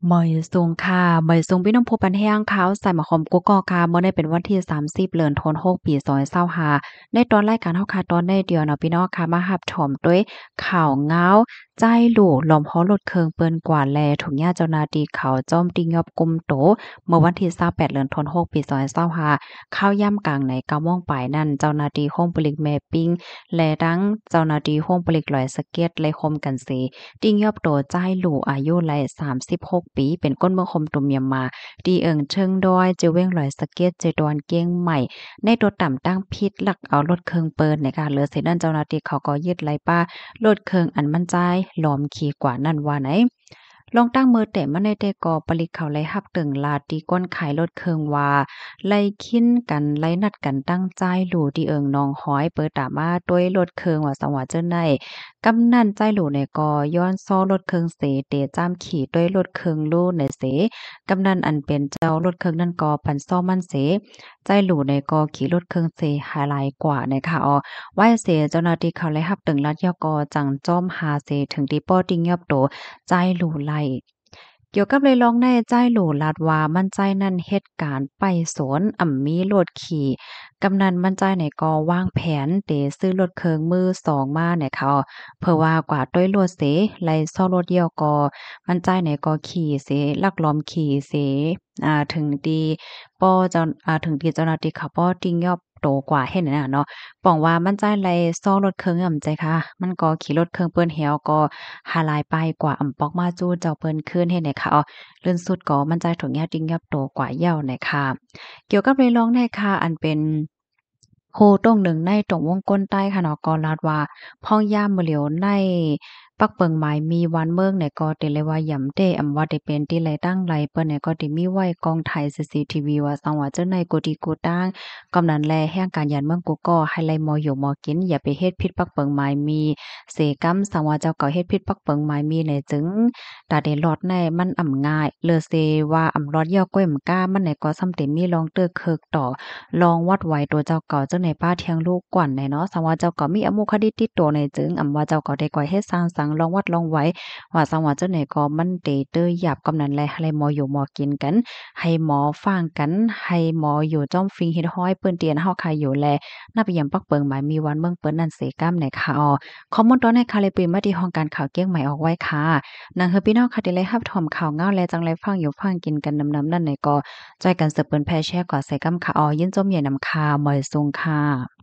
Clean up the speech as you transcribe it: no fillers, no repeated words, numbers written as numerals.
หมอยซุงค่ะหมอยซุงพี่น้องผู้ปันแห้งขาวใส่หมะขอมกุกกอกค่ะมื้อนี้เป็นวันที่30เดือนธันวาคมปี2025ในตอนรายการเฮาค่ะตอนได้เดียวเนาะพี่น้องค่ะมารับชมด้วยข่าวเหงาใจหลู่ล้อมฮ้อรถเครื่องเปิ้นกว่าแลถุงยาเจ้าหน้าที่เขาจ้อมติงยอบกุมโตเมื่อวันที่28เดือนธันวาคมปี2025ข้าวยามกลางใน9โมงปลายนั้นเจ้าหน้าที่โฮมปลิกแม่ปิงและทั้งเจ้าหน้าที่โฮมปลิกลอยสะเก็ดและคมกันเส ติงยอบโตใจายหลู่อายุไล36ปีเป็นก้นเมืองคมตุมเมียมมาดีเอิงเชิงดอยเจอเว้งลอยสะเก็ดเจดอนเกียงใหม่ในตัวต่ำตั้งพิษหลักเอารถเครื่องเปินนะคะเหลือเสนั่นเจ้าหน้าที่เขาก็ยึดไล่ป้ารถเครื่องอันมั่นใจหลอมขี่กว่านั่นว่าไหนลองตั้งมือแต่มาในแต่กอปลิกเขาไล่ฮับตึงลาตีก้นขายรถเครื่องว่าไล่คิ้นกันไล่นัดกันตั้งใจหลู่ที่เอิงนองห้อยเปิดตามาด้วยรถเครื่องว่าสังว่าเจ้าใน กำนันใจหลูในกอย้อนซ้อรถเครื่องเสเตจ้ามขี่ด้วยรถเครื่องลู่ในเสกำนันอันเป็นเจ้ารถเครื่องนั่นกอปันซ้อมันเสใจหลูในกอขี่รถเครื่องเสหาหลายกว่านะคะไหว้เสเจ้าหน้าที่เขาเลยรับตึงลัดยอกอจังจ้อมหาเสถึงที่ป้อติงยอบโตใจหลูไล่เกี่ยวกับเลยลองในใจหลูลาดว่ามั่นใจนั่นเหตุการณ์ไปสวนมีรถขี่ กำนันมั่นใจในก็วางแผนเตซื้อรถเครื่องมือสองมาเนี่ยเขาเพื่อว่ากว่าด้วยรถเสไล่ซ่อรถเดียวก็มั่นใจในก็ขี่เสลักล้อมขี่เสถึงดีป้อเจ้าถึงที่เจ้าหน้าที่เขาป้อติ้งยอบโตกว่าเฮ็ดนั่นน่ะเนาะป้องว่ามั่นใจไล่ซ่อรถเครื่องใจค่ะมันก็ขี่รถเครื่องเปิ้นแฮวก็หาหลายไปกว่าปอกมาจู้เจ้าเปิ้นคืนเฮ็ดให้ค่ะเลื่นสุดก็มั่นใจถุงยาติ้งยอบโตกว่าเย้าน่ะค่ะเกี่ยวกับเรื่องร้องในค่ะอันเป็น โคตรงหนึ่งในตรงวงกลใต้ค่ะเนาะก็ลาดว่าพ้องย่ามมื้อเหลียวในปักเปิงหมายมีวันเมืองเนี่ยก็ติเลยว่าหย่ำเต้อำว่าได้เป็นที่ไรตั้งไรเปิ้นเนี่ยก็ติมีไว้กองไทย CCTV ว่าสังว่าเจ้าในโกดีโกตั้งกำนันแลแห่งการยานเมืองกูก็ให้ไล่มออยู่มอกินอย่าไปเฮ็ดผิดปักเปิงหมายมีเสกรรมสังว่าเจ้าก็เฮ็ดผิดปักเปิงหมายมีเนี่ยจึงตาได้รอดในมันง่ายเลอเซว่ารอดเหี่ยวก้อยก้ามันเนี่ยก็ซ้ำเต็มมีลองเตอเคิกต่อ ลองวัดไว้ตัวเจ้าเก่าจังในป้าเทียงลูกกว่าในเนาะสังว่าเจ้าเก่ามีอมุคดีติดตัวในจึงว่าเจ้าเก่าได้ก่อยเฮ็ดสร้างสังลองวัดลองไว้ว่าสังว่าเจ้าไหนก็มันเตเตอหยาบกำนันแลให้หมออยู่หมอกินกันให้หมอฟังกันให้หมออยู่จ้อมฟิงเฮ็ดห้อยเปิ้นเตียนเฮาคายอยู่แลนับไปยามปักเปิงหมายมีวันเมืองเปิ้นนั่นเสกำในค่ะข้อมูลตอนในค่ะเลยปืนมาที่ห้องการข่าวเกี้ยงใหม่ออกไว้ค่ะนางเฮอพี่น้องค่ะที่เลยรับชมข่าวเงาและจังไรฟังอยู่ฟังกินกันนำๆนั่นในก็ จอยกันสืบเปิ้นแพ่แช่กว่าใส่กำขายินจมใหญ่นำคาหมอยซุงค่ะ